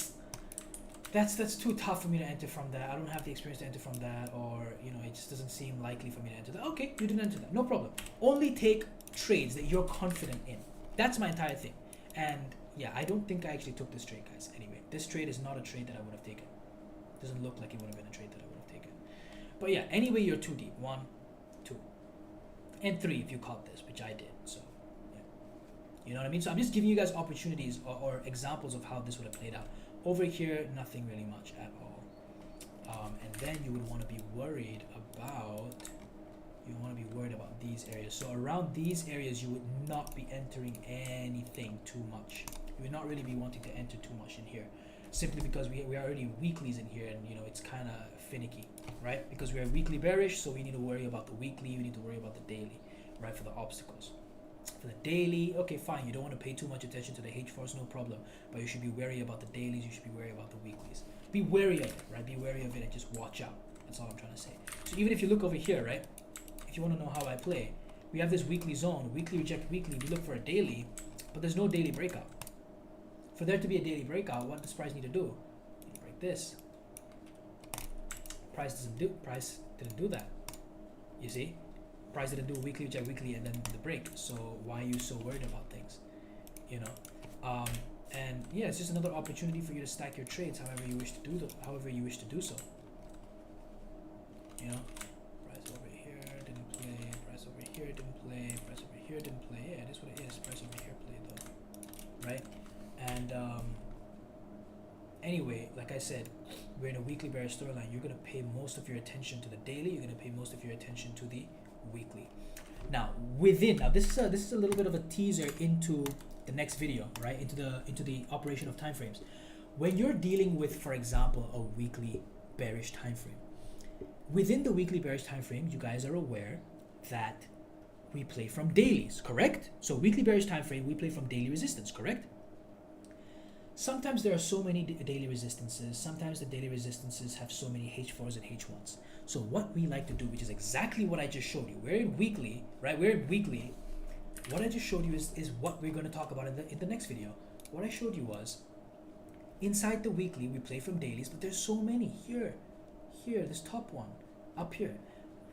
that's too tough for me to enter from that. I don't have the experience to enter from that, or you know, it just doesn't seem likely for me to enter that. Okay, you didn't enter that. No problem. Only take trades that you're confident in. That's my entire thing. And yeah, I don't think I actually took this trade, guys. Anyway, this trade is not a trade that I would have taken. Doesn't look like it would have been a trade that I would have taken. But yeah, anyway, you're too deep. 1, 2, and 3 if you caught this, which I did. So yeah, you know what I mean. So I'm just giving you guys opportunities or examples of how this would have played out. Over here, nothing really much at all. And then you would want to be worried about. You want to be worried about these areas. So around these areas, you would not be entering anything too much. You would not really be wanting to enter too much in here, simply because we are already weeklies in here, and you know it's kind of finicky, right? Because we are weekly bearish, so we need to worry about the weekly. We need to worry about the daily, right? For the obstacles. For the daily, okay, fine. You don't want to pay too much attention to the H4s, no problem. But you should be wary about the dailies. You should be wary about the weeklies. Be wary of it, right? Be wary of it and just watch out. That's all I'm trying to say. So even if you look over here, right? If you want to know how I play, we have this weekly zone, weekly reject weekly. We look for a daily, but there's no daily breakout. For there to be a daily breakout, what does price need to do? You need to break this. Price didn't do that. You see? Price didn't do weekly reject weekly and then the break. So why are you so worried about things? You know? And yeah, it's just another opportunity for you to stack your trades however you wish to do so. You know, price over here didn't play, price over here didn't play, price over here didn't play. Yeah, it is what it is. Price over here played though, right? And anyway, like I said, we're in a weekly bearish storyline. You're gonna pay most of your attention to the daily. You're gonna pay most of your attention to the weekly. Now this is a little bit of a teaser into the next video, right? Into the operation of time frames. When you're dealing with, for example, a weekly bearish time frame, within the weekly bearish time frame, you guys are aware that we play from dailies, correct? So weekly bearish time frame, we play from daily resistance, correct? Sometimes there are so many daily resistances. Sometimes the daily resistances have so many H4s and H1s. So what we like to do, which is exactly what I just showed you. We're in weekly, right? We're in weekly. What I just showed you is what we're going to talk about in the next video. What I showed you was inside the weekly, we play from dailies, but there's so many here, this top one, up here.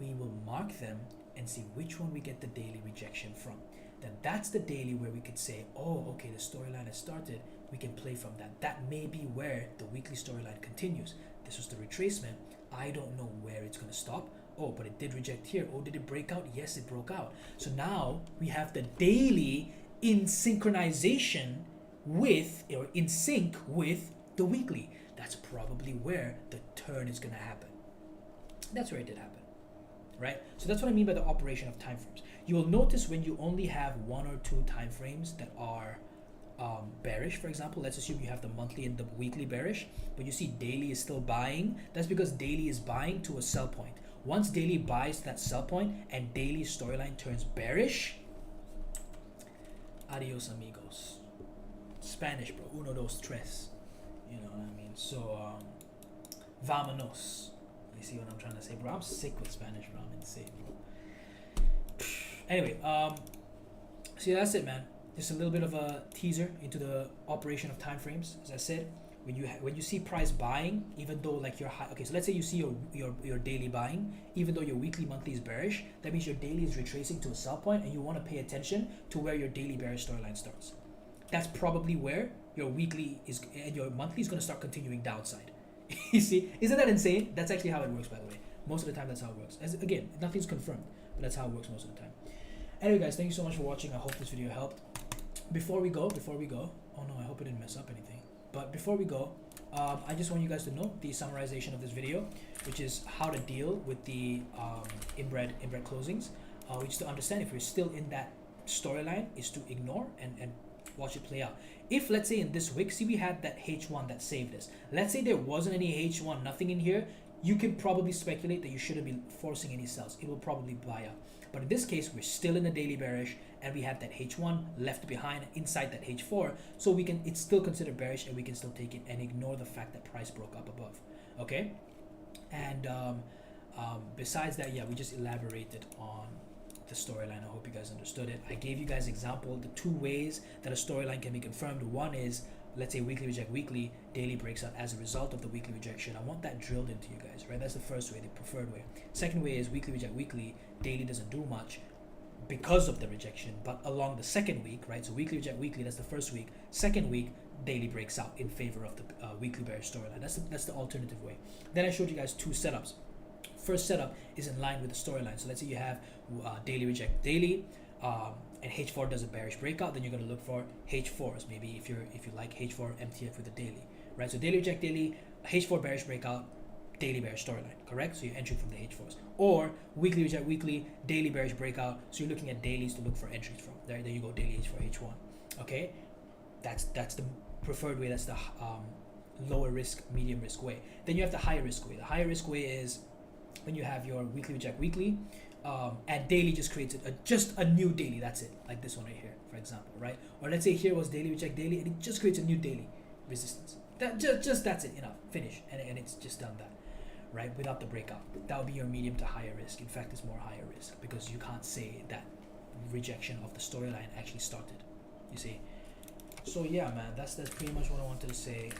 We will mark them and see which one we get the daily rejection from. Then that's the daily where we could say, oh, okay, the storyline has started. We can play from that. That may be where the weekly storyline continues. This was the retracement. I don't know where it's going to stop. Oh, but it did reject here. Oh, did it break out? Yes, it broke out. So now we have the daily in synchronization with, or in sync with, the weekly. That's probably where the turn is going to happen. That's where it did happen, right? So that's what I mean by the operation of time frames. You will notice when you only have one or two time frames that are bearish, for example, let's assume you have the monthly and the weekly bearish, but you see daily is still buying. That's because daily is buying to a sell point. Once daily buys that sell point and daily storyline turns bearish, adios amigos. Spanish, bro. Uno, dos, tres. You know what I mean? So, vámonos. You see what I'm trying to say, bro? I'm sick with Spanish, bro. I'm insane, bro. Anyway, see, that's it, man. Just a little bit of a teaser into the operation of time frames. As I said, when you see price buying, even though like your high, okay, so let's say you see your daily buying, even though your weekly monthly is bearish, that means your daily is retracing to a sell point, and you want to pay attention to where your daily bearish storyline starts. That's probably where your weekly is, and your monthly is going to start continuing downside. You see, isn't that insane? That's actually how it works, by the way. Most of the time, that's how it works. As again, nothing's confirmed, but that's how it works most of the time. Anyway, guys, thank you so much for watching. I hope this video helped. Before we go, oh no, I hope I didn't mess up anything. But before we go, I just want you guys to know the summarization of this video, which is how to deal with the inbred closings. Which to understand if we're still in that storyline is to ignore and watch it play out. If let's say in this wick, see we had that H1 that saved us. Let's say there wasn't any H1, nothing in here. You can probably speculate that you shouldn't be forcing any sells. It will probably buy out. But in this case, we're still in the daily bearish, and we have that H1 left behind inside that H4, so it's still considered bearish, and we can still take it and ignore the fact that price broke up above. Okay, and besides that, yeah, we just elaborated on the storyline. I hope you guys understood it. I gave you guys example the two ways that a storyline can be confirmed. One is, let's say weekly reject weekly, daily breaks out as a result of the weekly rejection. I want that drilled into you guys, right? That's the first way, the preferred way. Second way is weekly reject weekly, daily doesn't do much because of the rejection, but along the second week, right? So weekly reject weekly, that's the first week. Second week, daily breaks out in favor of the weekly bearish storyline. That's the alternative way. Then I showed you guys two setups. First setup is in line with the storyline. So let's say you have daily reject daily, and H4 does a bearish breakout, then you're going to look for H4s. Maybe if you like H4 MTF with the daily, right? So daily reject daily, H4 bearish breakout, daily bearish storyline, correct? So you're entering from the H4s. Or weekly reject weekly, daily bearish breakout. So you're looking at dailies to look for entries from. There you go, daily H4 H1. Okay, that's the preferred way. That's the lower risk, medium risk way. Then you have the higher risk way. The higher risk way is when you have your weekly reject weekly, and daily just creates just a new daily. That's it, like this one right here, for example, right? Or let's say here was daily reject daily, and it just creates a new daily resistance. That just that's it, enough, finish, and it's just done that, right? Without the breakout, that would be your medium to higher risk. In fact, it's more higher risk because you can't say that rejection of the storyline actually started. You see? So yeah, man, that's pretty much what I wanted to say.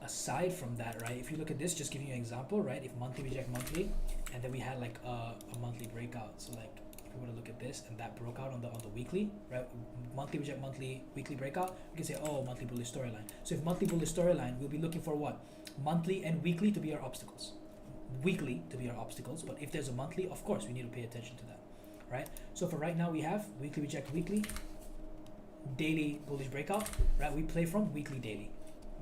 Aside from that, right, if you look at this, just giving you an example, right, if monthly reject monthly, and then we had like a monthly breakout, so like if we were to look at this and that broke out on the weekly, right? Monthly reject monthly, weekly breakout, we can say, oh, monthly bullish storyline. So if monthly bullish storyline, we'll be looking for what? Monthly and weekly to be our obstacles. Weekly to be our obstacles, but if there's a monthly, of course we need to pay attention to that, right? So for right now, we have weekly reject weekly, daily bullish breakout, right? We play from weekly daily.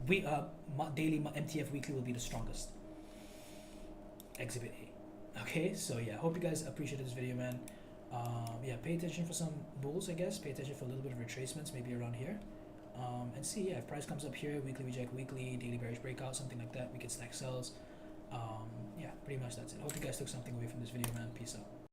Daily MTF weekly will be the strongest. Exhibit A. Okay, so yeah, hope you guys appreciated this video, man. Yeah, pay attention for some bulls, I guess. Pay attention for a little bit of retracements, maybe around here. And see, yeah, if price comes up here, weekly reject weekly, daily bearish breakout, something like that, we can stack sells. Yeah, pretty much that's it. Hope you guys took something away from this video, man. Peace out.